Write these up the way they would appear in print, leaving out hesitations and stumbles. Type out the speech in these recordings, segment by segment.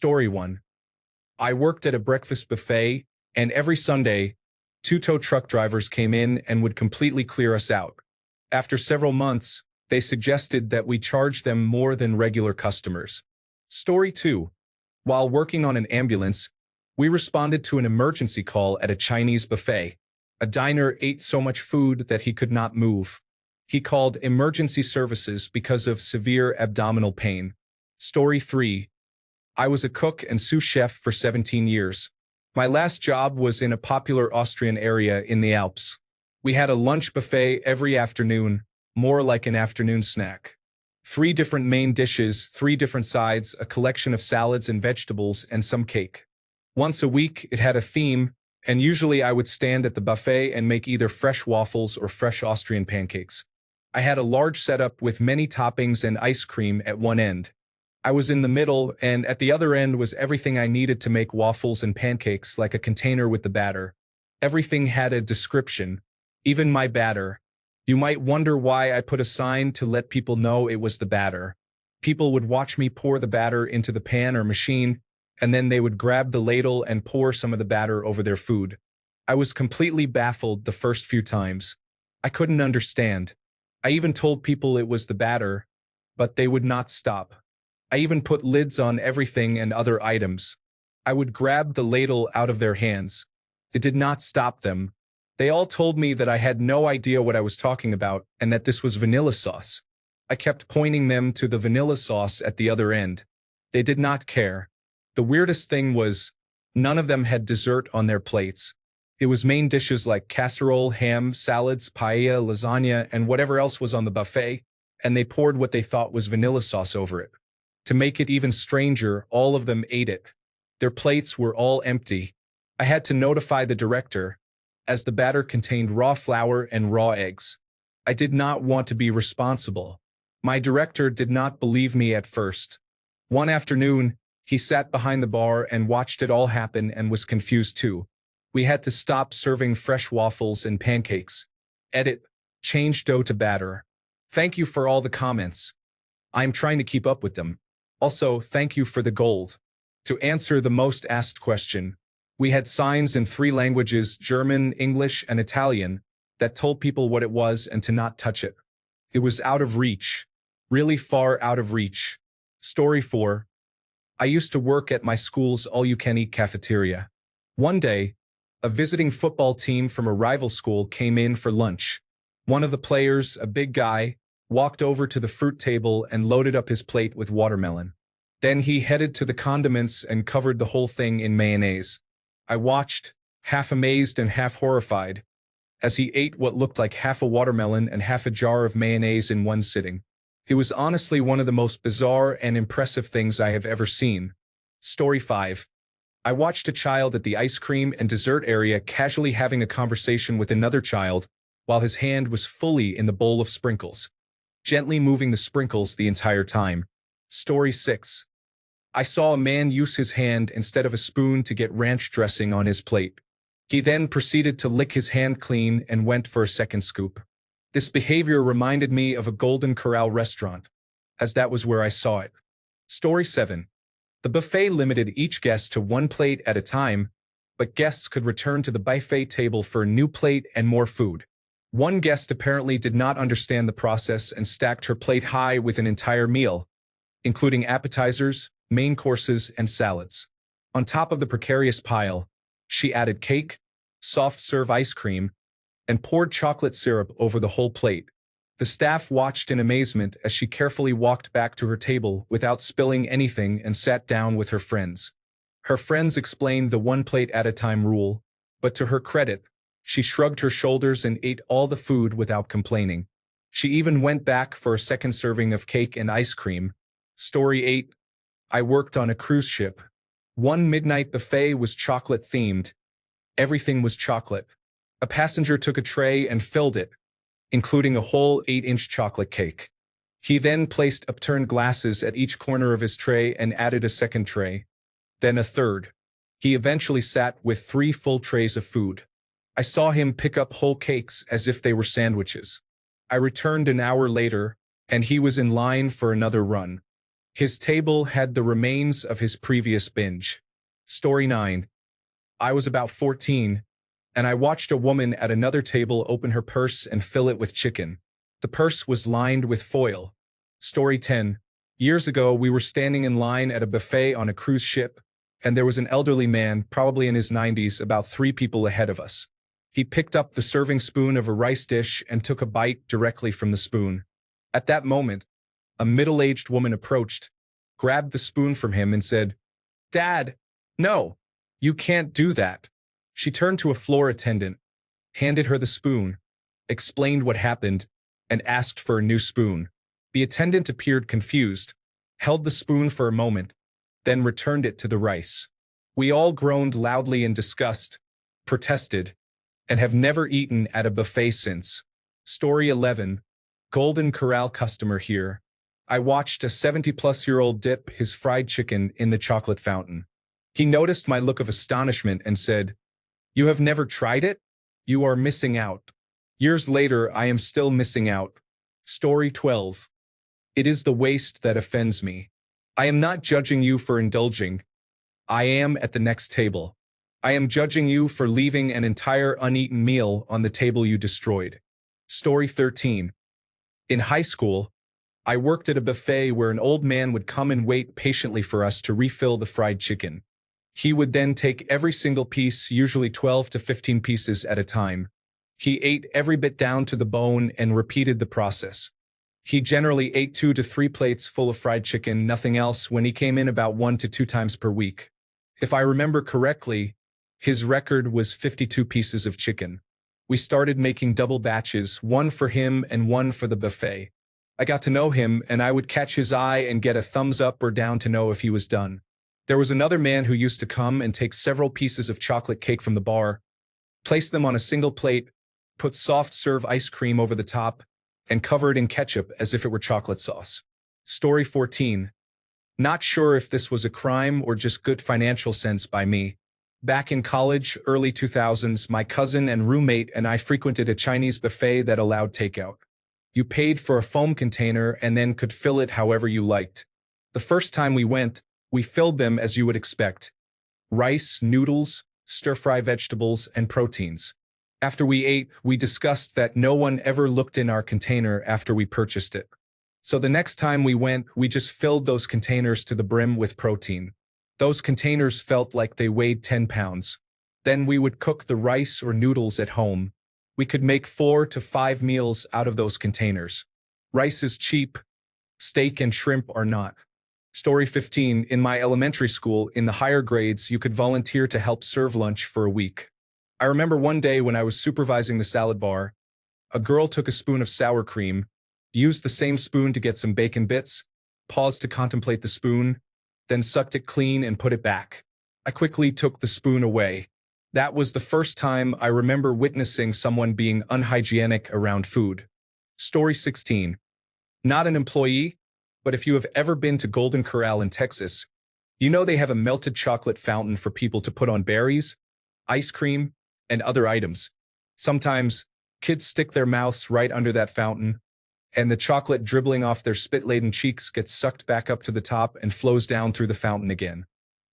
Story 1. I worked at a breakfast buffet, and every Sunday, two tow truck drivers came in and would completely clear us out. After several months, they suggested that we charge them more than regular customers. Story 2. While working on an ambulance, we responded to an emergency call at a Chinese buffet. A diner ate so much food that he could not move. He called emergency services because of severe abdominal pain. Story 3. I was a cook and sous chef for 17 years. My last job was in a popular Austrian area in the Alps. We had a lunch buffet every afternoon, more like an afternoon snack. 3 different main dishes, 3 different sides, a collection of salads and vegetables, and some cake. Once a week, it had a theme, and usually I would stand at the buffet and make either fresh waffles or fresh Austrian pancakes. I had a large setup with many toppings and ice cream at one end. I was in the middle, and at the other end was everything I needed to make waffles and pancakes, like a container with the batter. Everything had a description, even my batter. You might wonder why I put a sign to let people know it was the batter. People would watch me pour the batter into the pan or machine, and then they would grab the ladle and pour some of the batter over their food. I was completely baffled the first few times. I couldn't understand. I even told people it was the batter, but they would not stop. I even put lids on everything and other items. I would grab the ladle out of their hands. It did not stop them. They all told me that I had no idea what I was talking about and that this was vanilla sauce. I kept pointing them to the vanilla sauce at the other end. They did not care. The weirdest thing was, none of them had dessert on their plates. It was main dishes like casserole, ham, salads, paella, lasagna, and whatever else was on the buffet, and they poured what they thought was vanilla sauce over it. To make it even stranger, all of them ate it. Their plates were all empty. I had to notify the director, as the batter contained raw flour and raw eggs. I did not want to be responsible. My director did not believe me at first. One afternoon, he sat behind the bar and watched it all happen and was confused too. We had to stop serving fresh waffles and pancakes. Edit. Change dough to batter. Thank you for all the comments. I'm trying to keep up with them. Also, thank you for the gold. To answer the most asked question, we had signs in 3 languages, German, English, and Italian, that told people what it was and to not touch it. It was out of reach. Really far out of reach. Story 4. I used to work at my school's all-you-can-eat cafeteria. One day, a visiting football team from a rival school came in for lunch. One of the players, a big guy, walked over to the fruit table and loaded up his plate with watermelon. Then he headed to the condiments and covered the whole thing in mayonnaise. I watched, half amazed and half horrified, as he ate what looked like half a watermelon and half a jar of mayonnaise in one sitting. It was honestly one of the most bizarre and impressive things I have ever seen. Story 5. I watched a child at the ice cream and dessert area casually having a conversation with another child while his hand was fully in the bowl of sprinkles, gently moving the sprinkles the entire time. Story 6. I saw a man use his hand instead of a spoon to get ranch dressing on his plate. He then proceeded to lick his hand clean and went for a second scoop. This behavior reminded me of a Golden Corral restaurant, as that was where I saw it. Story 7. The buffet limited each guest to 1 plate at a time, but guests could return to the buffet table for a new plate and more food. One guest apparently did not understand the process and stacked her plate high with an entire meal, including appetizers, main courses, and salads. On top of the precarious pile, she added cake, soft serve ice cream, and poured chocolate syrup over the whole plate. The staff watched in amazement as she carefully walked back to her table without spilling anything and sat down with her friends. Her friends explained the 1 plate at a time rule, but to her credit, she shrugged her shoulders and ate all the food without complaining. She even went back for a second serving of cake and ice cream. Story 8. I worked on a cruise ship. One midnight buffet was chocolate-themed. Everything was chocolate. A passenger took a tray and filled it, including a whole 8-inch chocolate cake. He then placed upturned glasses at each corner of his tray and added a second tray, then a third. He eventually sat with 3 full trays of food. I saw him pick up whole cakes as if they were sandwiches. I returned an hour later, and he was in line for another run. His table had the remains of his previous binge. Story 9. I was about 14, and I watched a woman at another table open her purse and fill it with chicken. The purse was lined with foil. Story 10. Years ago, we were standing in line at a buffet on a cruise ship, and there was an elderly man, probably in his 90s, about 3 people ahead of us. He picked up the serving spoon of a rice dish and took a bite directly from the spoon. At that moment, a middle-aged woman approached, grabbed the spoon from him and said, "Dad, no, you can't do that." She turned to a floor attendant, handed her the spoon, explained what happened, and asked for a new spoon. The attendant appeared confused, held the spoon for a moment, then returned it to the rice. We all groaned loudly in disgust, protested, and have never eaten at a buffet since. Story 11. Golden Corral customer here. I watched a 70-plus-year-old dip his fried chicken in the chocolate fountain. He noticed my look of astonishment and said, "You have never tried it? You are missing out." Years later, I am still missing out. Story 12. It is the waste that offends me. I am not judging you for indulging. I am at the next table. I am judging you for leaving an entire uneaten meal on the table you destroyed. Story 13. In high school, I worked at a buffet where an old man would come and wait patiently for us to refill the fried chicken. He would then take every single piece, usually 12 to 15 pieces at a time. He ate every bit down to the bone and repeated the process. He generally ate 2 to 3 plates full of fried chicken, nothing else, when he came in about 1 to 2 times per week. If I remember correctly, his record was 52 pieces of chicken. We started making double batches, one for him and one for the buffet. I got to know him, and I would catch his eye and get a thumbs up or down to know if he was done. There was another man who used to come and take several pieces of chocolate cake from the bar, place them on a single plate, put soft serve ice cream over the top, and cover it in ketchup as if it were chocolate sauce. Story 14. Not sure if this was a crime or just good financial sense by me. Back in college, early 2000s, my cousin and roommate and I frequented a Chinese buffet that allowed takeout. You paid for a foam container and then could fill it however you liked. The first time we went, we filled them as you would expect: rice, noodles, stir-fry vegetables, and proteins. After we ate, we discussed that no one ever looked in our container after we purchased it. So the next time we went, we just filled those containers to the brim with protein. Those containers felt like they weighed 10 pounds. Then we would cook the rice or noodles at home. We could make 4 to 5 meals out of those containers. Rice is cheap, steak and shrimp are not. Story 15. In my elementary school, in the higher grades, you could volunteer to help serve lunch for a week. I remember one day when I was supervising the salad bar, a girl took a spoon of sour cream, used the same spoon to get some bacon bits, paused to contemplate the spoon, then sucked it clean and put it back. I quickly took the spoon away. That was the first time I remember witnessing someone being unhygienic around food. Story 16. Not an employee, but if you have ever been to Golden Corral in Texas, you know they have a melted chocolate fountain for people to put on berries, ice cream, and other items. Sometimes, kids stick their mouths right under that fountain, and the chocolate dribbling off their spit-laden cheeks gets sucked back up to the top and flows down through the fountain again.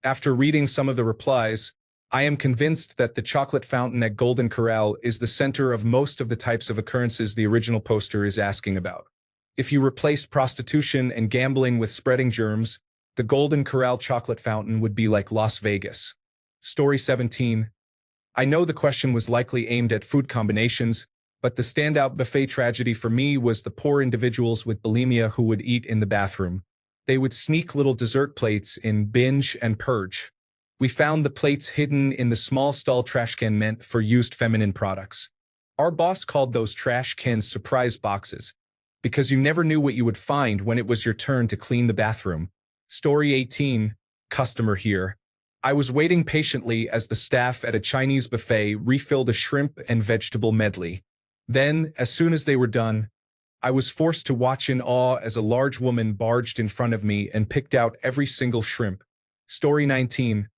After reading some of the replies, I am convinced that the chocolate fountain at Golden Corral is the center of most of the types of occurrences the original poster is asking about. If you replaced prostitution and gambling with spreading germs, the Golden Corral chocolate fountain would be like Las Vegas. Story 17. I know the question was likely aimed at food combinations, but the standout buffet tragedy for me was the poor individuals with bulimia who would eat in the bathroom. They would sneak little dessert plates in, binge, and purge. We found the plates hidden in the small stall trash can meant for used feminine products. Our boss called those trash cans surprise boxes, because you never knew what you would find when it was your turn to clean the bathroom. Story 18. Customer here. I was waiting patiently as the staff at a Chinese buffet refilled a shrimp and vegetable medley. Then, as soon as they were done, I was forced to watch in awe as a large woman barged in front of me and picked out every single shrimp. Story 19.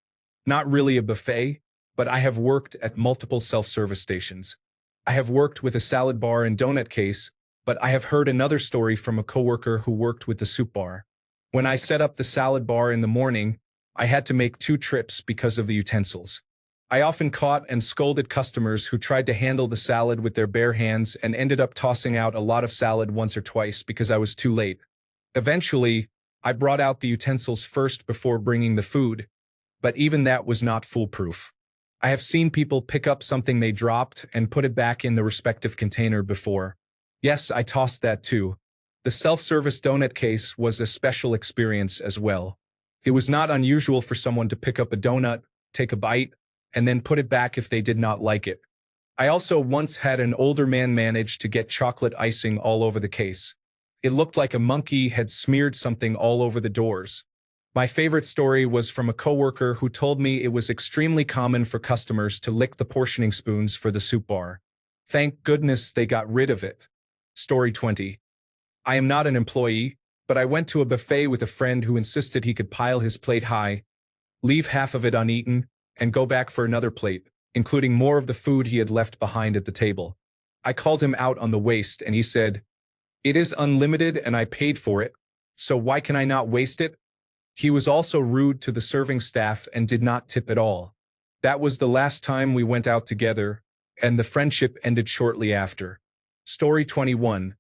Not really a buffet, but I have worked at multiple self-service stations. I have worked with a salad bar and donut case, but I have heard another story from a coworker who worked with the soup bar. When I set up the salad bar in the morning, I had to make 2 trips because of the utensils. I often caught and scolded customers who tried to handle the salad with their bare hands and ended up tossing out a lot of salad once or twice because I was too late. Eventually, I brought out the utensils first before bringing the food, but even that was not foolproof. I have seen people pick up something they dropped and put it back in the respective container before. Yes, I tossed that too. The self-service donut case was a special experience as well. It was not unusual for someone to pick up a donut, take a bite, and then put it back if they did not like it. I also once had an older man manage to get chocolate icing all over the case. It looked like a monkey had smeared something all over the doors. My favorite story was from a coworker who told me it was extremely common for customers to lick the portioning spoons for the soup bar. Thank goodness they got rid of it. Story 20. I am not an employee, but I went to a buffet with a friend who insisted he could pile his plate high, leave half of it uneaten, and go back for another plate, including more of the food he had left behind at the table. I called him out on the waste and he said, "It is unlimited and I paid for it, so why can I not waste it?" He was also rude to the serving staff and did not tip at all. That was the last time we went out together, and the friendship ended shortly after. Story 21.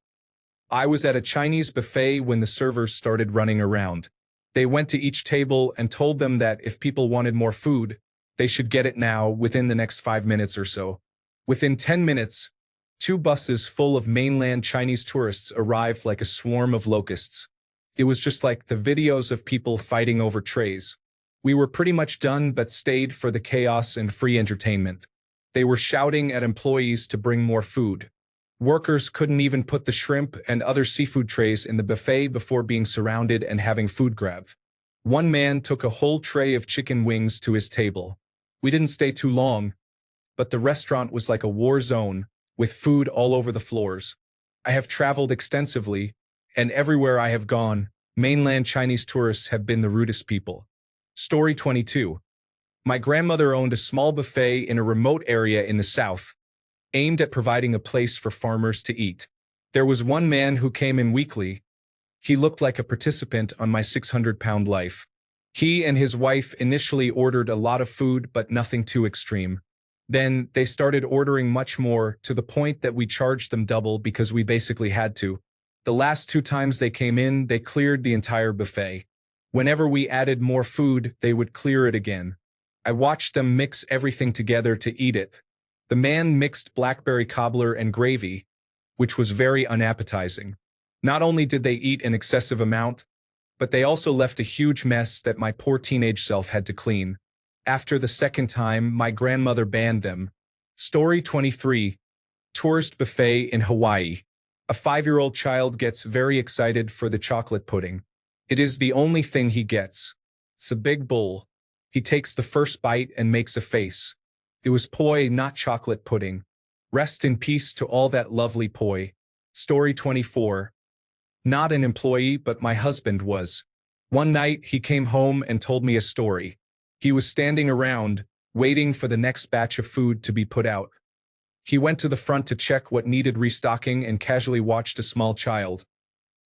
I was at a Chinese buffet when the servers started running around. They went to each table and told them that if people wanted more food, they should get it now within the next 5 minutes or so. Within 10 minutes, 2 buses full of mainland Chinese tourists arrived like a swarm of locusts. It was just like the videos of people fighting over trays. We were pretty much done but stayed for the chaos and free entertainment. They were shouting at employees to bring more food. Workers couldn't even put the shrimp and other seafood trays in the buffet before being surrounded and having food grab. One man took a whole tray of chicken wings to his table. We didn't stay too long, but the restaurant was like a war zone, with food all over the floors. I have traveled extensively, and everywhere I have gone, mainland Chinese tourists have been the rudest people. Story 22. My grandmother owned a small buffet in a remote area in the south, aimed at providing a place for farmers to eat. There was one man who came in weekly. He looked like a participant on my 600-pound life. He and his wife initially ordered a lot of food, but nothing too extreme. Then they started ordering much more, to the point that we charged them double because we basically had to. The last 2 times they came in, they cleared the entire buffet. Whenever we added more food, they would clear it again. I watched them mix everything together to eat it. The man mixed blackberry cobbler and gravy, which was very unappetizing. Not only did they eat an excessive amount, but they also left a huge mess that my poor teenage self had to clean. After the second time, my grandmother banned them. Story 23. Tourist buffet in Hawaii. A 5-year-old child gets very excited for the chocolate pudding. It is the only thing he gets. It's a big bowl. He takes the first bite and makes a face. It was poi, not chocolate pudding. Rest in peace to all that lovely poi. Story 24. Not an employee, but my husband was. One night, he came home and told me a story. He was standing around, waiting for the next batch of food to be put out. He went to the front to check what needed restocking and casually watched a small child,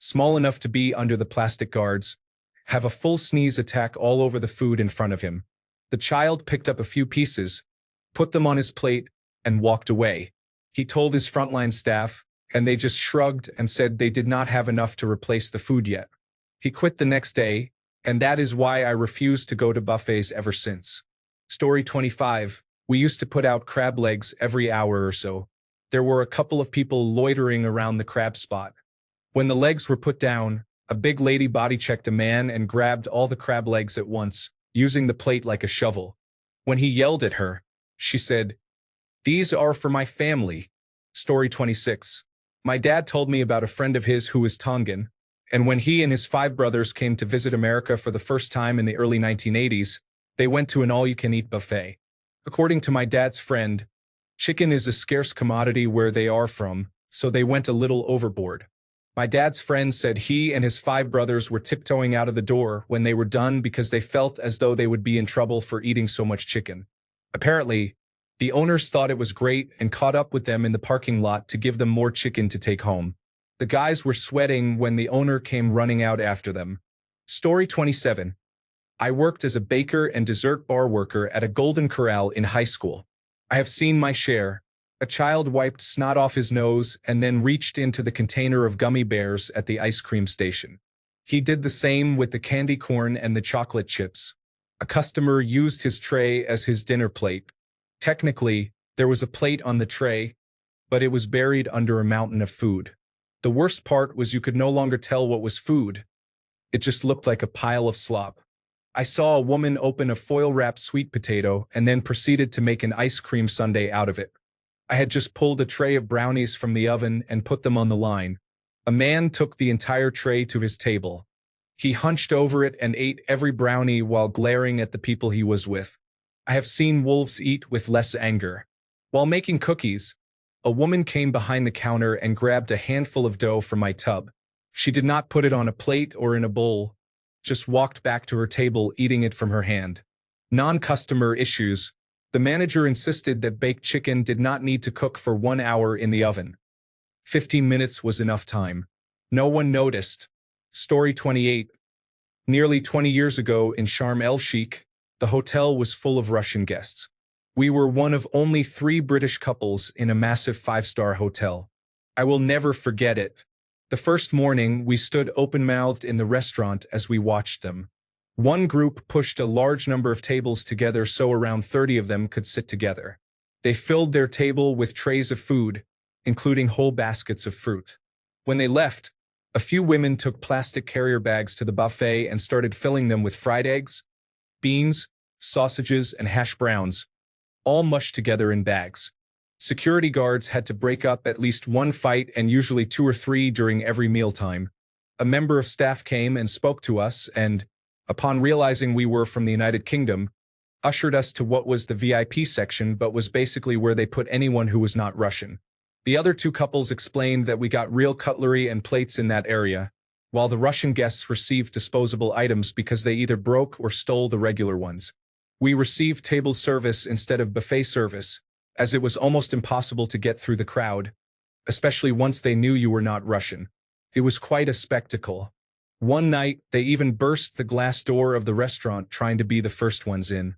small enough to be under the plastic guards, have a full sneeze attack all over the food in front of him. The child picked up a few pieces, put them on his plate, and walked away. He told his frontline staff, and they just shrugged and said they did not have enough to replace the food yet. He quit the next day, and that is why I refused to go to buffets ever since. Story 25. We used to put out crab legs every hour or so. There were a couple of people loitering around the crab spot. When the legs were put down, a big lady body-checked a man and grabbed all the crab legs at once, using the plate like a shovel. When he yelled at her, she said, "These are for my family." Story 26. My dad told me about a friend of his who was Tongan, and when he and his 5 brothers came to visit America for the first time in the early 1980s, they went to an all-you-can-eat buffet. According to my dad's friend, chicken is a scarce commodity where they are from, so they went a little overboard. My dad's friend said he and his 5 brothers were tiptoeing out of the door when they were done because they felt as though they would be in trouble for eating so much chicken. Apparently, the owners thought it was great and caught up with them in the parking lot to give them more chicken to take home. The guys were sweating when the owner came running out after them. Story 27. I worked as a baker and dessert bar worker at a Golden Corral in high school. I have seen my share. A child wiped snot off his nose and then reached into the container of gummy bears at the ice cream station. He did the same with the candy corn and the chocolate chips. A customer used his tray as his dinner plate. Technically, there was a plate on the tray, but it was buried under a mountain of food. The worst part was you could no longer tell what was food. It just looked like a pile of slop. I saw a woman open a foil-wrapped sweet potato and then proceeded to make an ice cream sundae out of it. I had just pulled a tray of brownies from the oven and put them on the line. A man took the entire tray to his table. He hunched over it and ate every brownie while glaring at the people he was with. I have seen wolves eat with less anger. While making cookies, a woman came behind the counter and grabbed a handful of dough from my tub. She did not put it on a plate or in a bowl, just walked back to her table eating it from her hand. Non-customer issues. The manager insisted that baked chicken did not need to cook for 1 hour in the oven. 15 minutes was enough time. No one noticed. Story 28. Nearly 20 years ago in Sharm el-Sheikh, the hotel was full of Russian guests. We were one of only 3 British couples in a massive 5-star hotel. I will never forget it. The first morning, we stood open-mouthed in the restaurant as we watched them. One group pushed a large number of tables together so around 30 of them could sit together. They filled their table with trays of food, including whole baskets of fruit. When they left, a few women took plastic carrier bags to the buffet and started filling them with fried eggs, beans, sausages, and hash browns, all mushed together in bags. Security guards had to break up at least one fight and usually 2 or 3 during every mealtime. A member of staff came and spoke to us and, upon realizing we were from the United Kingdom, ushered us to what was the VIP section but was basically where they put anyone who was not Russian. The other 2 couples explained that we got real cutlery and plates in that area, while the Russian guests received disposable items because they either broke or stole the regular ones. We received table service instead of buffet service, as it was almost impossible to get through the crowd, especially once they knew you were not Russian. It was quite a spectacle. One night, they even burst the glass door of the restaurant trying to be the first ones in.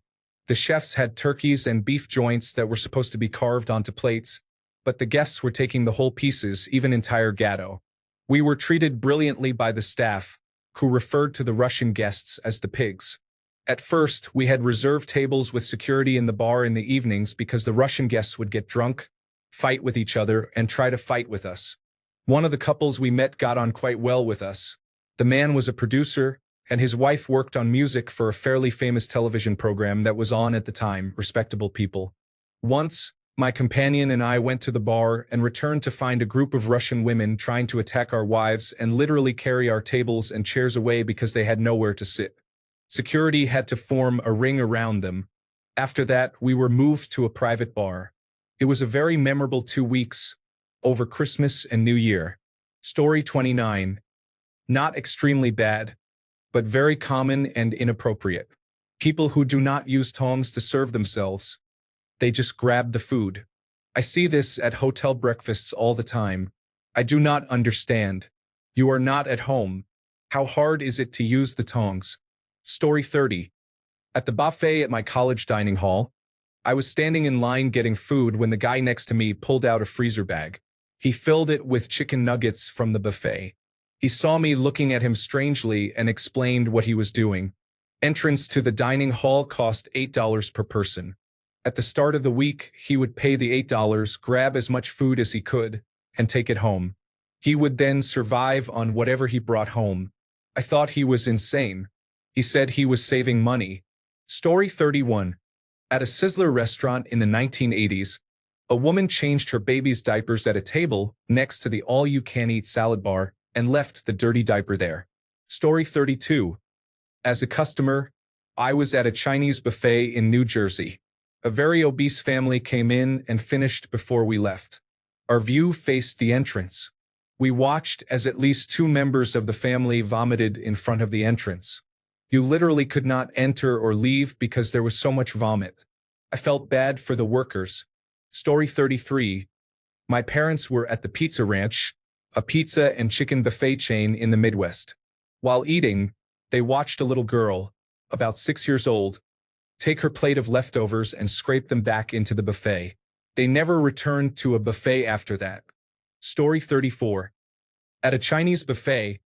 The chefs had turkeys and beef joints that were supposed to be carved onto plates, but the guests were taking the whole pieces, even entire gatto. We were treated brilliantly by the staff, who referred to the Russian guests as the pigs. At first, we had reserved tables with security in the bar in the evenings because the Russian guests would get drunk, fight with each other, and try to fight with us. One of the couples we met got on quite well with us. The man was a producer, and his wife worked on music for a fairly famous television program that was on at the time, Respectable People. Once, my companion and I went to the bar and returned to find a group of Russian women trying to attack our wives and literally carry our tables and chairs away because they had nowhere to sit. Security had to form a ring around them. After that, we were moved to a private bar. It was a very memorable 2 weeks, over Christmas and New Year. Story 29. Not extremely bad, but very common and inappropriate. People who do not use tongs to serve themselves. They just grab the food. I see this at hotel breakfasts all the time. I do not understand. You are not at home. How hard is it to use the tongs? Story 30. At the buffet at my college dining hall, I was standing in line getting food when the guy next to me pulled out a freezer bag. He filled it with chicken nuggets from the buffet. He saw me looking at him strangely and explained what he was doing. Entrance to the dining hall cost $8 per person. At the start of the week, he would pay the $8, grab as much food as he could, and take it home. He would then survive on whatever he brought home. I thought he was insane. He said he was saving money. Story 31. At a Sizzler restaurant in the 1980s, a woman changed her baby's diapers at a table next to the all-you-can-eat salad bar and left the dirty diaper there. Story 32. As a customer, I was at a Chinese buffet in New Jersey. A very obese family came in and finished before we left. Our view faced the entrance. We watched as at least 2 members of the family vomited in front of the entrance. You literally could not enter or leave because there was so much vomit. I felt bad for the workers. Story 33. My parents were at the Pizza Ranch, a pizza and chicken buffet chain in the Midwest. While eating, They watched a little girl, about 6 years old, take her plate of leftovers and scrape them back into the buffet. They never returned to a buffet after that. Story 34. At a Chinese buffet,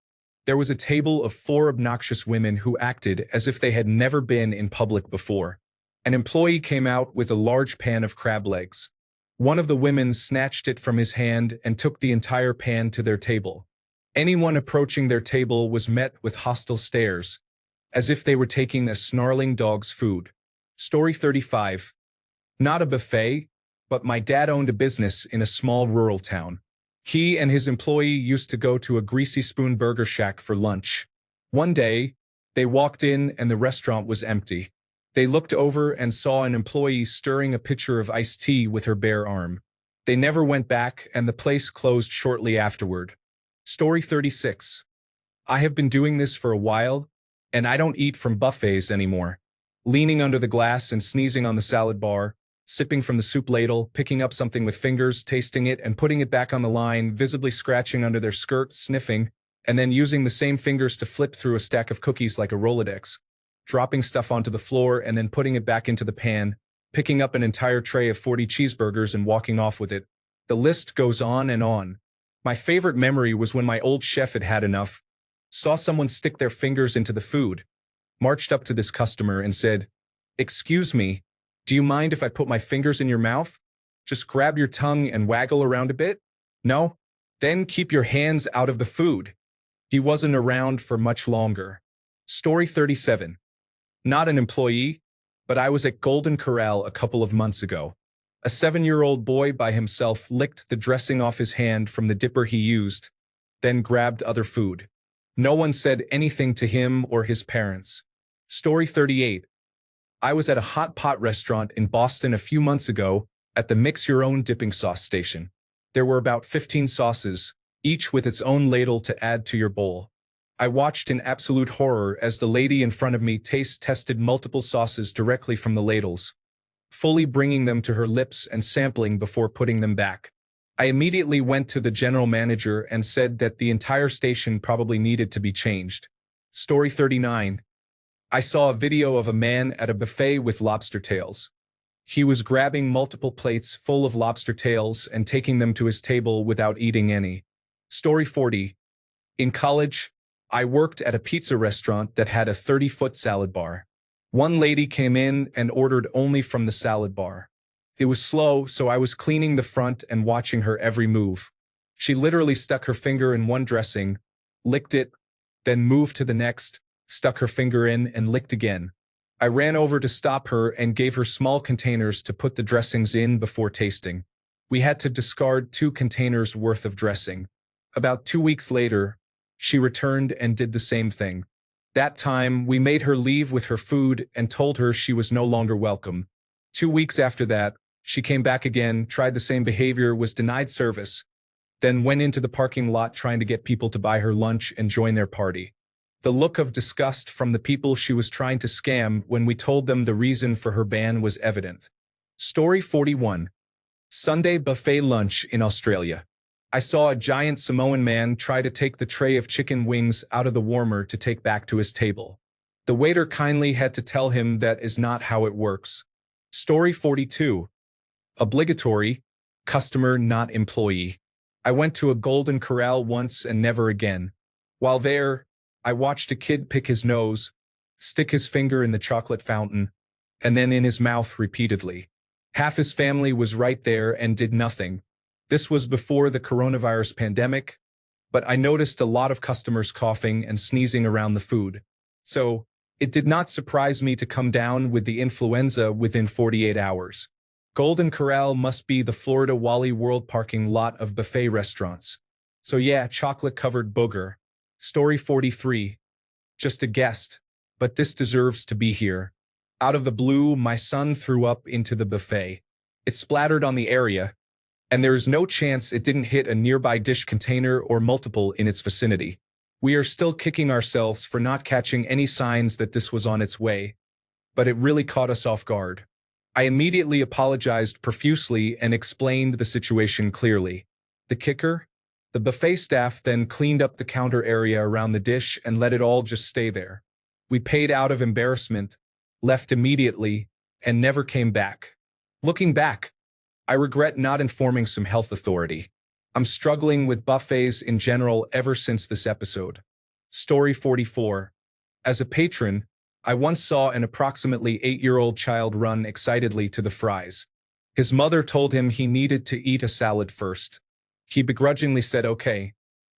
there was a table of 4 obnoxious women who acted as if they had never been in public before. An employee came out with a large pan of crab legs. One of the women snatched it from his hand and took the entire pan to their table. Anyone approaching their table was met with hostile stares, as if they were taking a snarling dog's food. Story 35. Not a buffet, but my dad owned a business in a small rural town. He and his employee used to go to a Greasy Spoon burger shack for lunch. One day, they walked in and the restaurant was empty. They looked over and saw an employee stirring a pitcher of iced tea with her bare arm. They never went back and the place closed shortly afterward. Story 36. I have been doing this for a while, and I don't eat from buffets anymore. Leaning under the glass and sneezing on the salad bar, sipping from the soup ladle, picking up something with fingers, tasting it and putting it back on the line, visibly scratching under their skirt, sniffing, and then using the same fingers to flip through a stack of cookies like a Rolodex, dropping stuff onto the floor and then putting it back into the pan, picking up an entire tray of 40 cheeseburgers and walking off with it. The list goes on and on. My favorite memory was when my old chef had had enough, saw someone stick their fingers into the food, marched up to this customer and said, "Excuse me, do you mind if I put my fingers in your mouth? Just grab your tongue and waggle around a bit? No? Then keep your hands out of the food." He wasn't around for much longer. Story 37. Not an employee, but I was at Golden Corral a couple of months ago. A 7-year-old boy by himself licked the dressing off his hand from the dipper he used, then grabbed other food. No one said anything to him or his parents. Story 38. I was at a hot pot restaurant in Boston a few months ago at the Mix Your Own Dipping Sauce station. There were about 15 sauces, each with its own ladle to add to your bowl. I watched in absolute horror as the lady in front of me taste-tested multiple sauces directly from the ladles, fully bringing them to her lips and sampling before putting them back. I immediately went to the general manager and said that the entire station probably needed to be changed. Story 39. I saw a video of a man at a buffet with lobster tails. He was grabbing multiple plates full of lobster tails and taking them to his table without eating any. Story 40. In college, I worked at a pizza restaurant that had a 30-foot salad bar. One lady came in and ordered only from the salad bar. It was slow, so I was cleaning the front and watching her every move. She literally stuck her finger in one dressing, licked it, then moved to the next, stuck her finger in and licked again. I ran over to stop her and gave her small containers to put the dressings in before tasting. We had to discard 2 containers worth of dressing. About 2 weeks later, she returned and did the same thing. That time, we made her leave with her food and told her she was no longer welcome. 2 weeks after that, she came back again, tried the same behavior, was denied service, then went into the parking lot trying to get people to buy her lunch and join their party. The look of disgust from the people she was trying to scam when we told them the reason for her ban was evident. Story 41. Sunday buffet lunch in Australia. I saw a giant Samoan man try to take the tray of chicken wings out of the warmer to take back to his table. The waiter kindly had to tell him that is not how it works. Story 42. Obligatory, customer not employee. I went to a Golden Corral once and never again. While there, I watched a kid pick his nose, stick his finger in the chocolate fountain, and then in his mouth repeatedly. Half his family was right there and did nothing. This was before the coronavirus pandemic, but I noticed a lot of customers coughing and sneezing around the food. So, it did not surprise me to come down with the influenza within 48 hours. Golden Corral must be the Florida Wally World parking lot of buffet restaurants. So yeah, chocolate-covered booger. Story 43. Just a guest, but this deserves to be here. Out of the blue, my son threw up into the buffet. It splattered on the area, and there is no chance it didn't hit a nearby dish container or multiple in its vicinity. We are still kicking ourselves for not catching any signs that this was on its way, but it really caught us off guard. I immediately apologized profusely and explained the situation clearly. The kicker? The buffet staff then cleaned up the counter area around the dish and let it all just stay there. We paid out of embarrassment, left immediately, and never came back. Looking back, I regret not informing some health authority. I'm struggling with buffets in general ever since this episode. Story 44. As a patron, I once saw an approximately 8-year-old child run excitedly to the fries. His mother told him he needed to eat a salad first. He begrudgingly said okay,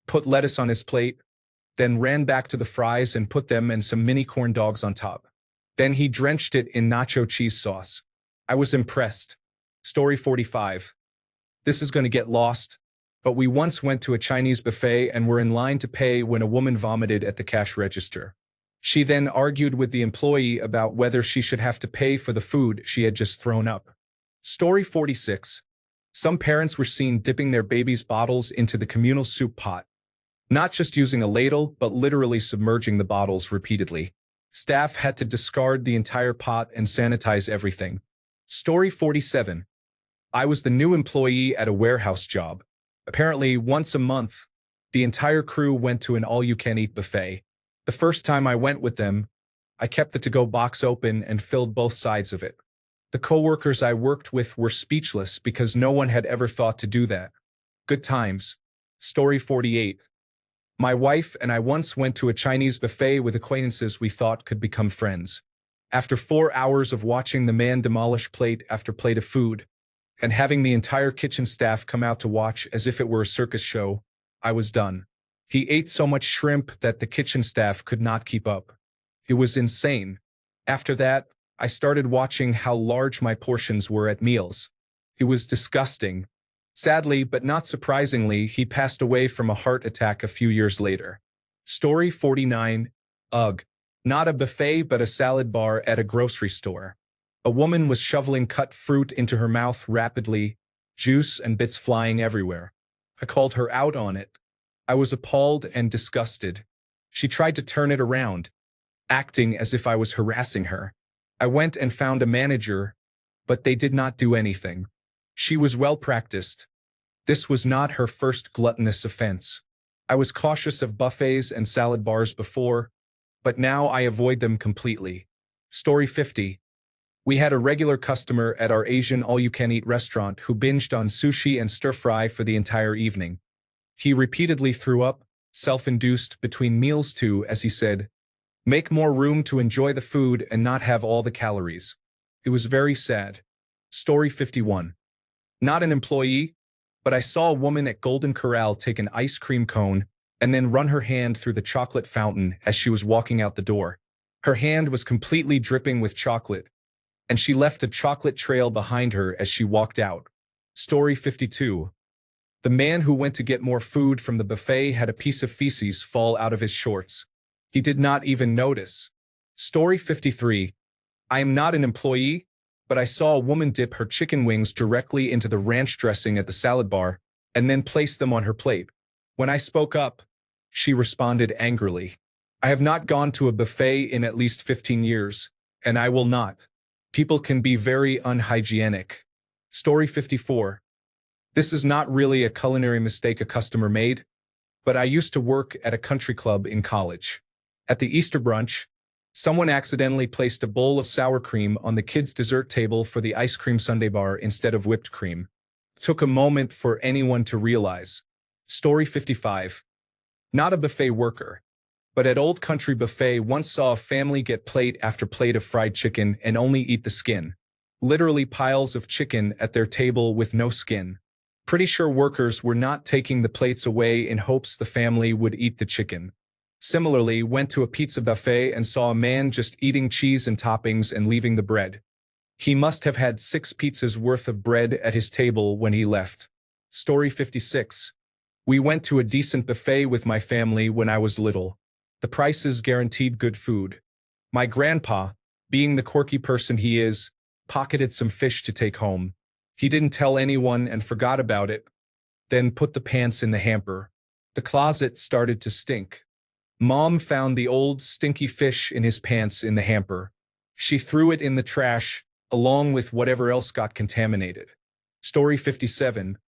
put lettuce on his plate, then ran back to the fries and put them and some mini corn dogs on top. Then he drenched it in nacho cheese sauce. I was impressed. Story 45. This is going to get lost, but we once went to a Chinese buffet and were in line to pay when a woman vomited at the cash register. She then argued with the employee about whether she should have to pay for the food she had just thrown up. Story 46. Some parents were seen dipping their babies' bottles into the communal soup pot. Not just using a ladle, but literally submerging the bottles repeatedly. Staff had to discard the entire pot and sanitize everything. Story 47. I was the new employee at a warehouse job. Apparently, once a month, the entire crew went to an all-you-can-eat buffet. The first time I went with them, I kept the to-go box open and filled both sides of it. The coworkers I worked with were speechless because no one had ever thought to do that. Good times. Story 48. My wife and I once went to a Chinese buffet with acquaintances we thought could become friends. After 4 hours of watching the man demolish plate after plate of food, and having the entire kitchen staff come out to watch as if it were a circus show, I was done. He ate so much shrimp that the kitchen staff could not keep up. It was insane. After that, I started watching how large my portions were at meals. It was disgusting. Sadly, but not surprisingly, he passed away from a heart attack a few years later. Story 49. Ugh. Not a buffet but a salad bar at a grocery store. A woman was shoveling cut fruit into her mouth rapidly, juice and bits flying everywhere. I called her out on it. I was appalled and disgusted. She tried to turn it around, acting as if I was harassing her. I went and found a manager, but they did not do anything. She was well practiced. This was not her first gluttonous offense. I was cautious of buffets and salad bars before, but now I avoid them completely. Story 50. We had a regular customer at our Asian all-you-can-eat restaurant who binged on sushi and stir-fry for the entire evening. He repeatedly threw up, self-induced, between meals too, as he said, "Make more room to enjoy the food and not have all the calories." It was very sad. Story 51. Not an employee, but I saw a woman at Golden Corral take an ice cream cone and then run her hand through the chocolate fountain as she was walking out the door. Her hand was completely dripping with chocolate, and she left a chocolate trail behind her as she walked out. Story 52. The man who went to get more food from the buffet had a piece of feces fall out of his shorts. He did not even notice. Story 53. I am not an employee, but I saw a woman dip her chicken wings directly into the ranch dressing at the salad bar and then place them on her plate. When I spoke up, she responded angrily. I have not gone to a buffet in at least 15 years, and I will not. People can be very unhygienic. Story 54. This is not really a culinary mistake a customer made, but I used to work at a country club in college. At the Easter brunch, someone accidentally placed a bowl of sour cream on the kids' dessert table for the ice cream sundae bar instead of whipped cream. It took a moment for anyone to realize. Story 55. Not a buffet worker, but at Old Country Buffet once saw a family get plate after plate of fried chicken and only eat the skin. Literally piles of chicken at their table with no skin. Pretty sure workers were not taking the plates away in hopes the family would eat the chicken. Similarly, went to a pizza buffet and saw a man just eating cheese and toppings and leaving the bread. He must have had 6 pizzas worth of bread at his table when he left. Story 56. We went to a decent buffet with my family when I was little. The prices guaranteed good food. My grandpa, being the quirky person he is, pocketed some fish to take home. He didn't tell anyone and forgot about it, then put the pants in the hamper. The closet started to stink. Mom found the old, stinky fish in his pants in the hamper. She threw it in the trash, along with whatever else got contaminated. Story 57.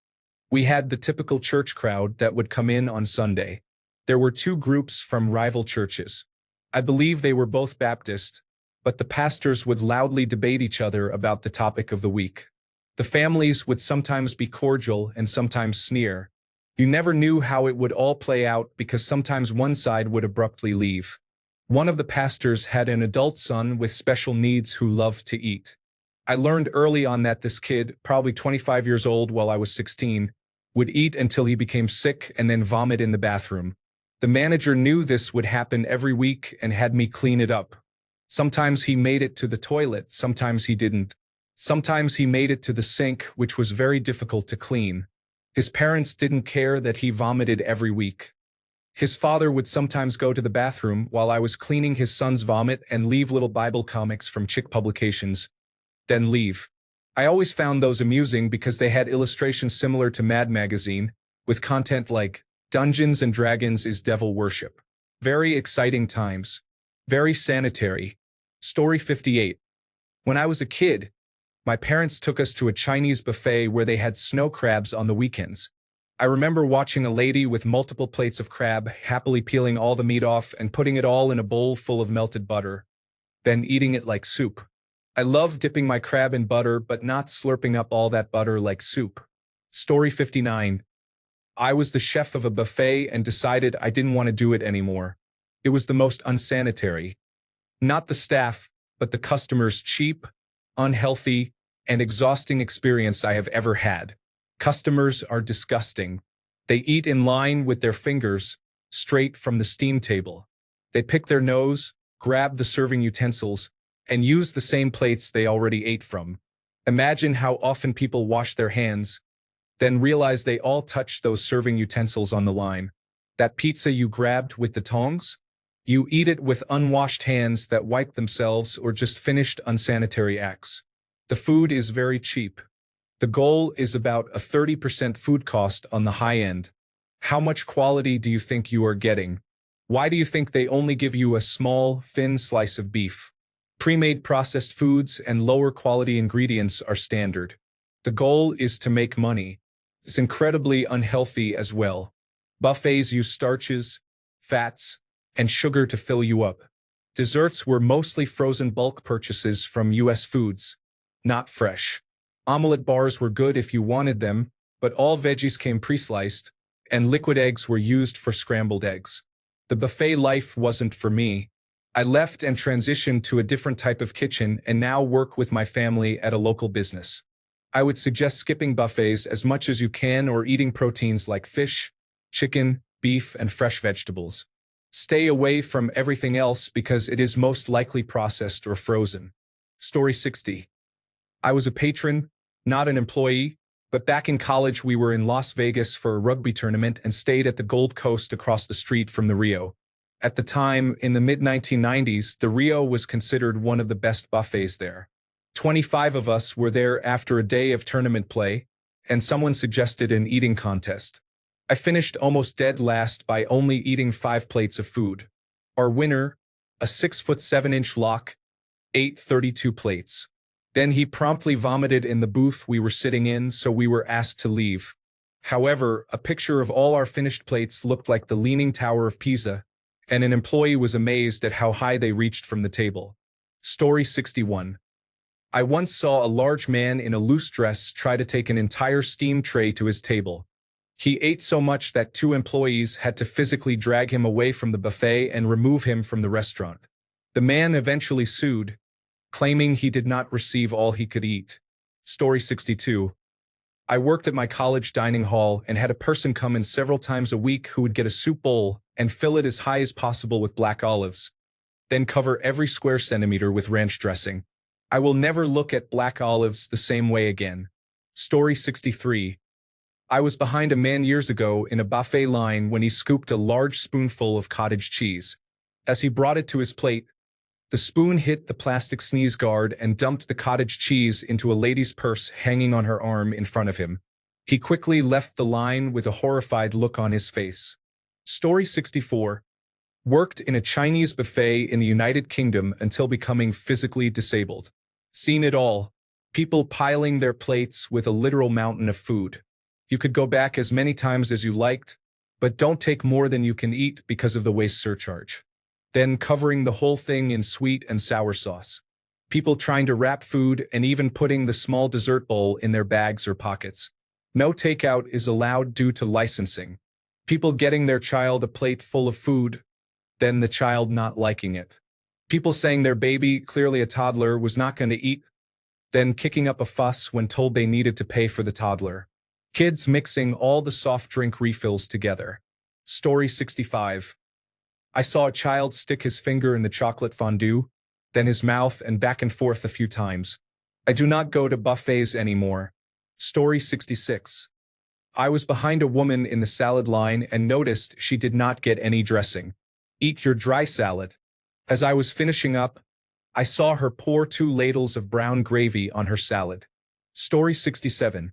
We had the typical church crowd that would come in on Sunday. There were 2 groups from rival churches. I believe they were both Baptist, but the pastors would loudly debate each other about the topic of the week. The families would sometimes be cordial and sometimes sneer. You never knew how it would all play out because sometimes one side would abruptly leave. One of the pastors had an adult son with special needs who loved to eat. I learned early on that this kid, probably 25 years old while I was 16, would eat until he became sick and then vomit in the bathroom. The manager knew this would happen every week and had me clean it up. Sometimes he made it to the toilet, sometimes he didn't. Sometimes he made it to the sink, which was very difficult to clean. His parents didn't care that he vomited every week. His father would sometimes go to the bathroom while I was cleaning his son's vomit and leave little Bible comics from Chick publications, then leave. I always found those amusing because they had illustrations similar to Mad Magazine, with content like, Dungeons and Dragons is devil worship. Very exciting times. Very sanitary. Story 58. When I was a kid, my parents took us to a Chinese buffet where they had snow crabs on the weekends. I remember watching a lady with multiple plates of crab happily peeling all the meat off and putting it all in a bowl full of melted butter, then eating it like soup. I love dipping my crab in butter but not slurping up all that butter like soup. Story 59. I was the chef of a buffet and decided I didn't want to do it anymore. It was the most unsanitary. Not the staff, but the customers' cheap, unhealthy, and exhausting experience I have ever had. Customers are disgusting. They eat in line with their fingers, straight from the steam table. They pick their nose, grab the serving utensils, and use the same plates they already ate from. Imagine how often people wash their hands, then realize they all touched those serving utensils on the line. That pizza you grabbed with the tongs? You eat it with unwashed hands that wipe themselves or just finished unsanitary acts. The food is very cheap. The goal is about a 30% food cost on the high end. How much quality do you think you are getting? Why do you think they only give you a small, thin slice of beef? Pre-made processed foods and lower quality ingredients are standard. The goal is to make money. It's incredibly unhealthy as well. Buffets use starches, fats, and sugar to fill you up. Desserts were mostly frozen bulk purchases from US Foods, not fresh. Omelette bars were good if you wanted them, but all veggies came pre-sliced, and liquid eggs were used for scrambled eggs. The buffet life wasn't for me. I left and transitioned to a different type of kitchen and now work with my family at a local business. I would suggest skipping buffets as much as you can or eating proteins like fish, chicken, beef, and fresh vegetables. Stay away from everything else because it is most likely processed or frozen. Story 60. I was a patron, not an employee, but back in college we were in Las Vegas for a rugby tournament and stayed at the Gold Coast across the street from the Rio. At the time, in the mid-1990s, the Rio was considered one of the best buffets there. 25 of us were there after a day of tournament play, and someone suggested an eating contest. I finished almost dead last by only eating 5 plates of food. Our winner, a 6'7" lock, ate 32 plates. Then he promptly vomited in the booth we were sitting in, so we were asked to leave. However, a picture of all our finished plates looked like the Leaning Tower of Pisa, and an employee was amazed at how high they reached from the table. Story 61. I once saw a large man in a loose dress try to take an entire steam tray to his table. He ate so much that 2 employees had to physically drag him away from the buffet and remove him from the restaurant. The man eventually sued, claiming he did not receive all he could eat. Story 62. I worked at my college dining hall and had a person come in several times a week who would get a soup bowl and fill it as high as possible with black olives, then cover every square centimeter with ranch dressing. I will never look at black olives the same way again. Story 63. I was behind a man years ago in a buffet line when he scooped a large spoonful of cottage cheese. As he brought it to his plate, the spoon hit the plastic sneeze guard and dumped the cottage cheese into a lady's purse hanging on her arm in front of him. He quickly left the line with a horrified look on his face. Story 64. Worked in a Chinese buffet in the United Kingdom until becoming physically disabled. Seen it all. People piling their plates with a literal mountain of food. You could go back as many times as you liked, but don't take more than you can eat because of the waste surcharge. then covering the whole thing in sweet and sour sauce. People trying to wrap food and even putting the small dessert bowl in their bags or pockets. No takeout is allowed due to licensing. People getting their child a plate full of food, then the child not liking it. People saying their baby, clearly a toddler, was not going to eat, then kicking up a fuss when told they needed to pay for the toddler. Kids mixing all the soft drink refills together. Story 65. I saw a child stick his finger in the chocolate fondue, then his mouth and back and forth a few times. I do not go to buffets anymore. Story 66. I was behind a woman in the salad line and noticed she did not get any dressing. Eat your dry salad. As I was finishing up, I saw her pour 2 ladles of brown gravy on her salad. Story 67.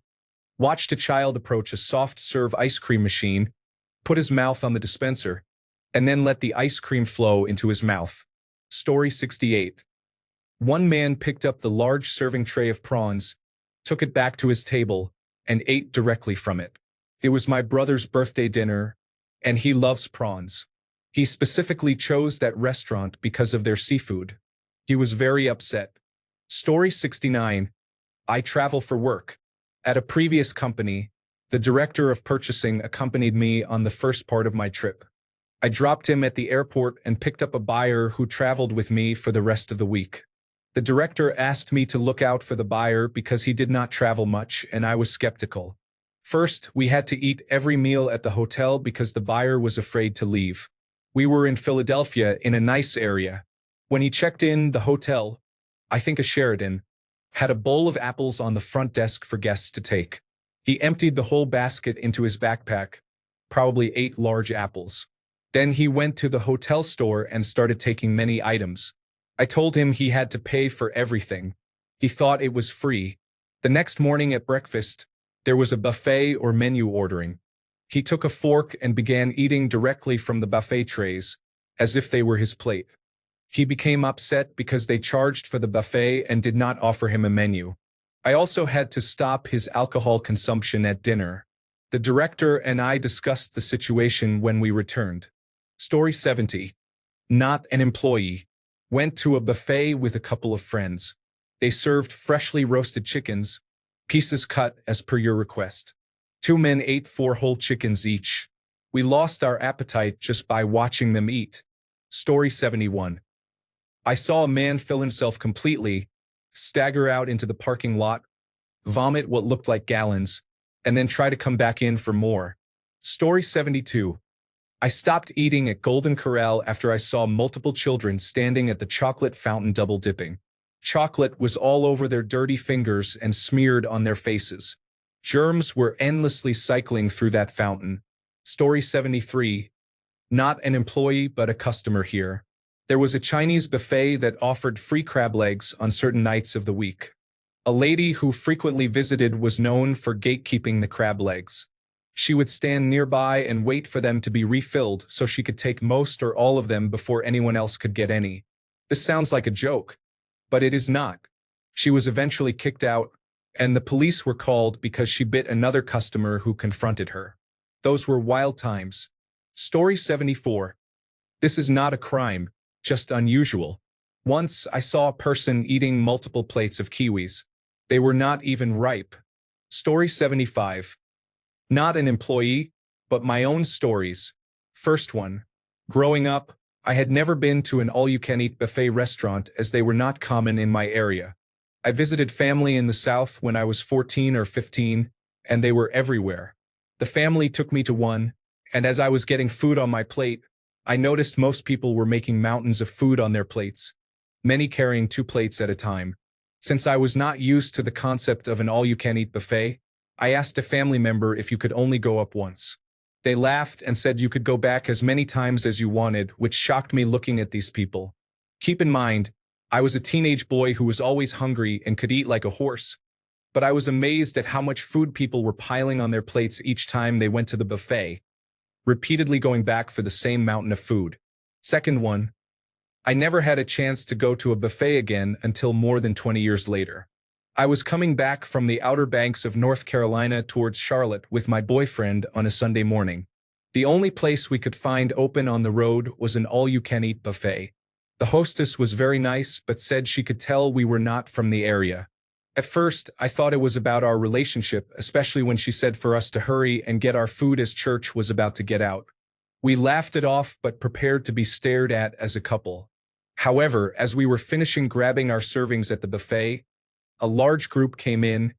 Watched a child approach a soft serve ice cream machine, put his mouth on the dispenser, and then let the ice cream flow into his mouth. Story 68. One man picked up the large serving tray of prawns, took it back to his table, and ate directly from it. It was my brother's birthday dinner, and he loves prawns. He specifically chose that restaurant because of their seafood. He was very upset. Story 69. I travel for work. At a previous company, the director of purchasing accompanied me on the first part of my trip. I dropped him at the airport and picked up a buyer who traveled with me for the rest of the week. The director asked me to look out for the buyer because he did not travel much, and I was skeptical. First, we had to eat every meal at the hotel because the buyer was afraid to leave. We were in Philadelphia in a nice area. When he checked in, the hotel, I think a Sheraton, had a bowl of apples on the front desk for guests to take. He emptied the whole basket into his backpack, probably 8 large apples. Then he went to the hotel store and started taking many items. I told him he had to pay for everything. He thought it was free. The next morning at breakfast, there was a buffet or menu ordering. He took a fork and began eating directly from the buffet trays, as if they were his plate. He became upset because they charged for the buffet and did not offer him a menu. I also had to stop his alcohol consumption at dinner. The director and I discussed the situation when we returned. Story 70. Not an employee. Went to a buffet with a couple of friends. They served freshly roasted chickens, pieces cut as per your request. 2 men ate 4 whole chickens each. We lost our appetite just by watching them eat. Story 71. I saw a man fill himself completely, stagger out into the parking lot, vomit what looked like gallons, and then try to come back in for more. Story 72. I stopped eating at Golden Corral after I saw multiple children standing at the chocolate fountain double dipping. Chocolate was all over their dirty fingers and smeared on their faces. Germs were endlessly cycling through that fountain. Story 73. Not an employee but a customer here. There was a Chinese buffet that offered free crab legs on certain nights of the week. A lady who frequently visited was known for gatekeeping the crab legs. She would stand nearby and wait for them to be refilled so she could take most or all of them before anyone else could get any. This sounds like a joke, but it is not. She was eventually kicked out, and the police were called because she bit another customer who confronted her. Those were wild times. Story 74. This is not a crime, just unusual. Once I saw a person eating multiple plates of kiwis. They were not even ripe. Story 75. Not an employee, but my own stories. First one. Growing up, I had never been to an all-you-can-eat buffet restaurant as they were not common in my area. I visited family in the South when I was 14 or 15, and they were everywhere. The family took me to one, and as I was getting food on my plate, I noticed most people were making mountains of food on their plates, many carrying 2 plates at a time. Since I was not used to the concept of an all-you-can-eat buffet, I asked a family member if you could only go up once. They laughed and said you could go back as many times as you wanted, which shocked me looking at these people. Keep in mind, I was a teenage boy who was always hungry and could eat like a horse. But I was amazed at how much food people were piling on their plates each time they went to the buffet, repeatedly going back for the same mountain of food. Second one. I never had a chance to go to a buffet again until more than 20 years later. I was coming back from the Outer Banks of North Carolina towards Charlotte with my boyfriend on a Sunday morning. The only place we could find open on the road was an all-you-can-eat buffet. The hostess was very nice but said she could tell we were not from the area. At first, I thought it was about our relationship, especially when she said for us to hurry and get our food as church was about to get out. We laughed it off but prepared to be stared at as a couple. However, as we were finishing grabbing our servings at the buffet, a large group came in,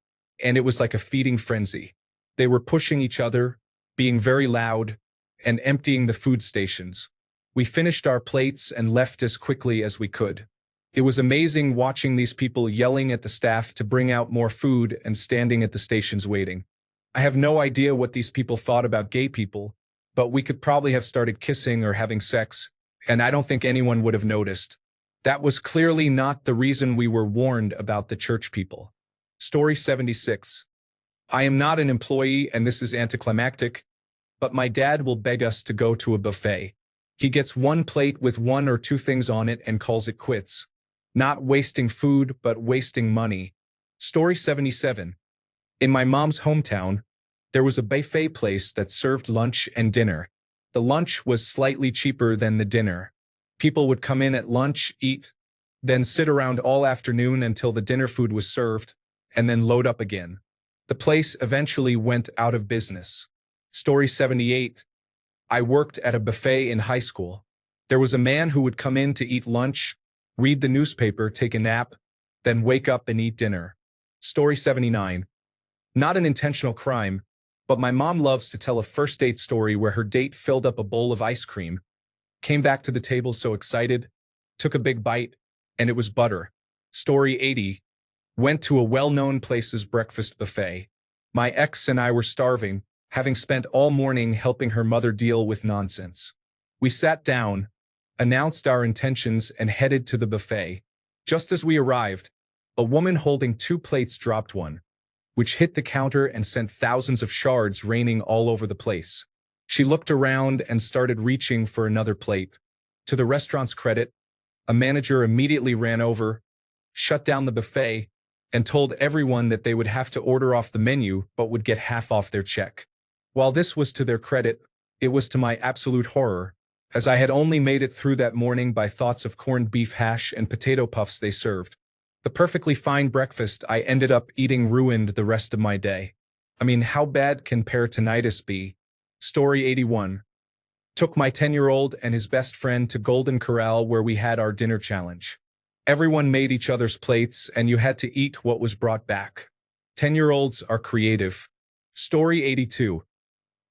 and it was like a feeding frenzy. They were pushing each other, being very loud, and emptying the food stations. We finished our plates and left as quickly as we could. It was amazing watching these people yelling at the staff to bring out more food and standing at the stations waiting. I have no idea what these people thought about gay people, but we could probably have started kissing or having sex, and I don't think anyone would have noticed. That was clearly not the reason we were warned about the church people. Story 76. I am not an employee and this is anticlimactic, but my dad will beg us to go to a buffet. He gets one plate with one or two things on it and calls it quits. Not wasting food, but wasting money. Story 77. In my mom's hometown, there was a buffet place that served lunch and dinner. The lunch was slightly cheaper than the dinner. People would come in at lunch, eat, then sit around all afternoon until the dinner food was served, and then load up again. The place eventually went out of business. Story 78. I worked at a buffet in high school. There was a man who would come in to eat lunch, read the newspaper, take a nap, then wake up and eat dinner. Story 79. Not an intentional crime, but my mom loves to tell a first date story where her date filled up a bowl of ice cream, came back to the table so excited, took a big bite, and it was butter. Story 80. Went to a well-known place's breakfast buffet. My ex and I were starving, having spent all morning helping her mother deal with nonsense. We sat down, announced our intentions, and headed to the buffet. Just as we arrived, a woman holding two plates dropped one, which hit the counter and sent thousands of shards raining all over the place. She looked around and started reaching for another plate. To the restaurant's credit, a manager immediately ran over, shut down the buffet, and told everyone that they would have to order off the menu but would get half off their check. While this was to their credit, it was to my absolute horror, as I had only made it through that morning by thoughts of corned beef hash and potato puffs they served. The perfectly fine breakfast I ended up eating ruined the rest of my day. I mean, how bad can peritonitis be? Story 81. Took my 10-year-old and his best friend to Golden Corral where we had our dinner challenge. Everyone made each other's plates and you had to eat what was brought back. 10-year-olds are creative. Story 82.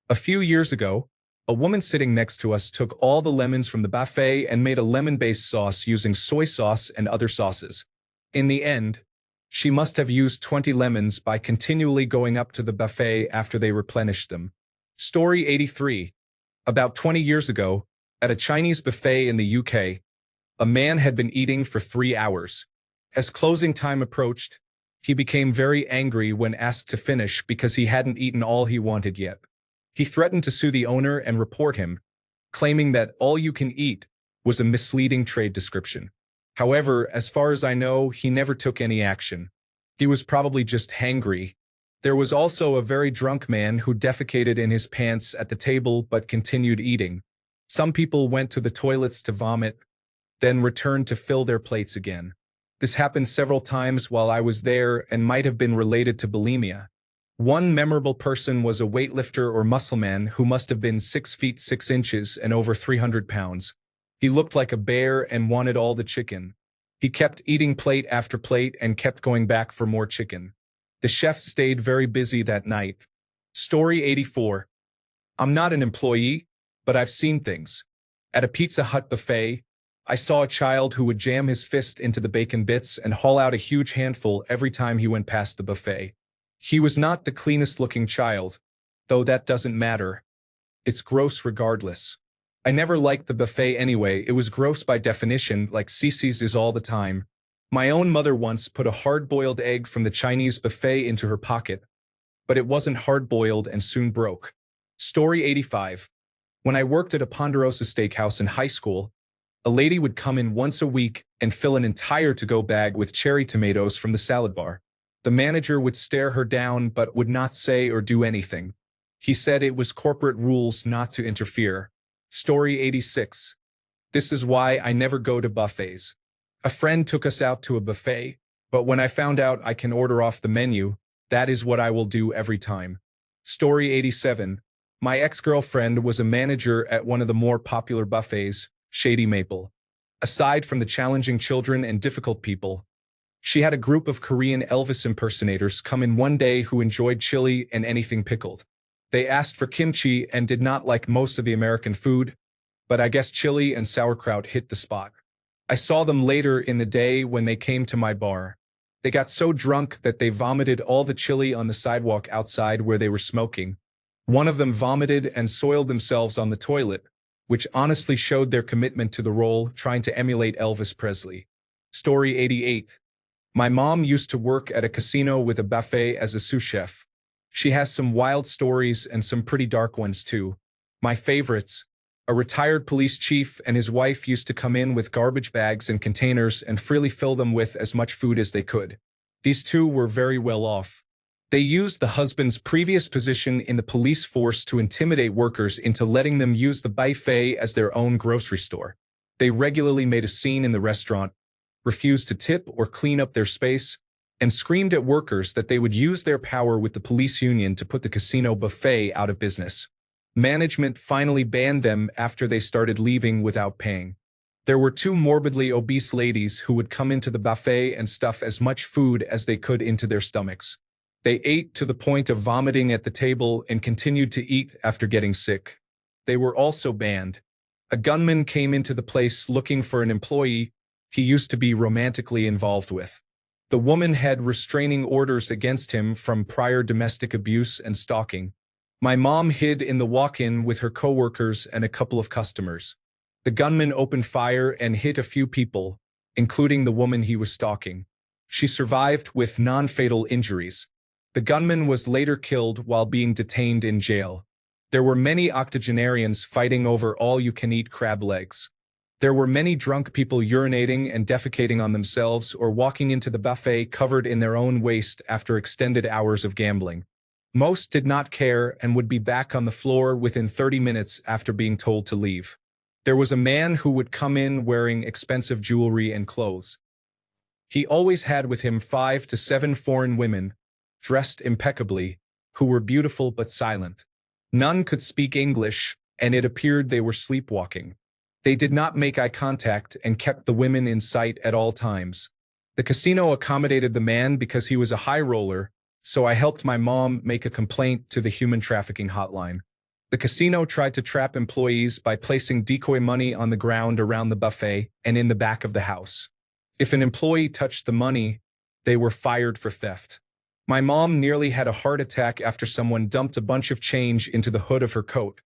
A few years ago, a woman sitting next to us took all the lemons from the buffet and made a lemon-based sauce using soy sauce and other sauces. In the end, she must have used 20 lemons by continually going up to the buffet after they replenished them. Story 83. About 20 years ago, at a Chinese buffet in the UK, a man had been eating for 3 hours. As closing time approached, he became very angry when asked to finish because he hadn't eaten all he wanted yet. He threatened to sue the owner and report him, claiming that all you can eat was a misleading trade description. However, as far as I know, he never took any action. He was probably just hangry. There was also a very drunk man who defecated in his pants at the table but continued eating. Some people went to the toilets to vomit, then returned to fill their plates again. This happened several times while I was there and might have been related to bulimia. One memorable person was a weightlifter or muscle man who must have been 6 feet 6 inches and over 300 pounds. He looked like a bear and wanted all the chicken. He kept eating plate after plate and kept going back for more chicken. The chef stayed very busy that night. Story 84. I'm not an employee, but I've seen things. At a Pizza Hut buffet, I saw a child who would jam his fist into the bacon bits and haul out a huge handful every time he went past the buffet. He was not the cleanest looking child, though that doesn't matter. It's gross regardless. I never liked the buffet anyway. It was gross by definition, like Cece's is all the time. My own mother once put a hard-boiled egg from the Chinese buffet into her pocket, but it wasn't hard-boiled and soon broke. Story 85. When I worked at a Ponderosa steakhouse in high school, a lady would come in once a week and fill an entire to-go bag with cherry tomatoes from the salad bar. The manager would stare her down but would not say or do anything. He said it was corporate rules not to interfere. Story 86. This is why I never go to buffets. A friend took us out to a buffet, but when I found out I can order off the menu, that is what I will do every time. Story 87. My ex-girlfriend was a manager at one of the more popular buffets, Shady Maple. Aside from the challenging children and difficult people, she had a group of Korean Elvis impersonators come in one day who enjoyed chili and anything pickled. They asked for kimchi and did not like most of the American food, but I guess chili and sauerkraut hit the spot. I saw them later in the day when they came to my bar. They got so drunk that they vomited all the chili on the sidewalk outside where they were smoking. One of them vomited and soiled themselves on the toilet, which honestly showed their commitment to the role, trying to emulate Elvis Presley. Story 88. My mom used to work at a casino with a buffet as a sous chef. She has some wild stories and some pretty dark ones too. My favorites: a retired police chief and his wife used to come in with garbage bags and containers and freely fill them with as much food as they could. These two were very well off. They used the husband's previous position in the police force to intimidate workers into letting them use the buffet as their own grocery store. They regularly made a scene in the restaurant, refused to tip or clean up their space, and screamed at workers that they would use their power with the police union to put the casino buffet out of business. Management finally banned them after they started leaving without paying. There were two morbidly obese ladies who would come into the buffet and stuff as much food as they could into their stomachs. They ate to the point of vomiting at the table and continued to eat after getting sick. They were also banned. A gunman came into the place looking for an employee he used to be romantically involved with. The woman had restraining orders against him from prior domestic abuse and stalking. My mom hid in the walk-in with her coworkers and a couple of customers. The gunman opened fire and hit a few people, including the woman he was stalking. She survived with non-fatal injuries. The gunman was later killed while being detained in jail. There were many octogenarians fighting over all-you-can-eat crab legs. There were many drunk people urinating and defecating on themselves or walking into the buffet covered in their own waste after extended hours of gambling. Most did not care and would be back on the floor within 30 minutes after being told to leave. There was a man who would come in wearing expensive jewelry and clothes. He always had with him 5 to 7 foreign women, dressed impeccably, who were beautiful but silent. None could speak English, and it appeared they were sleepwalking. They did not make eye contact and kept the women in sight at all times. The casino accommodated the man because he was a high roller, so I helped my mom make a complaint to the human trafficking hotline. The casino tried to trap employees by placing decoy money on the ground around the buffet and in the back of the house. If an employee touched the money, they were fired for theft. My mom nearly had a heart attack after someone dumped a bunch of change into the hood of her coat,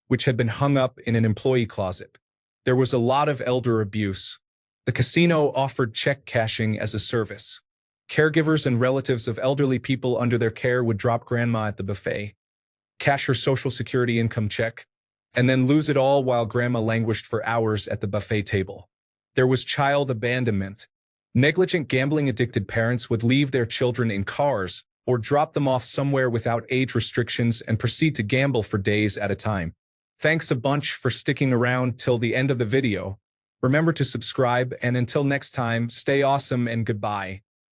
which had been hung up in an employee closet. There was a lot of elder abuse. The casino offered check cashing as a service. Caregivers and relatives of elderly people under their care would drop grandma at the buffet, cash her Social Security income check, and then lose it all while grandma languished for hours at the buffet table. There was child abandonment. Negligent gambling-addicted parents would leave their children in cars or drop them off somewhere without age restrictions and proceed to gamble for days at a time. Thanks a bunch for sticking around till the end of the video. Remember to subscribe, and until next time, stay awesome and goodbye.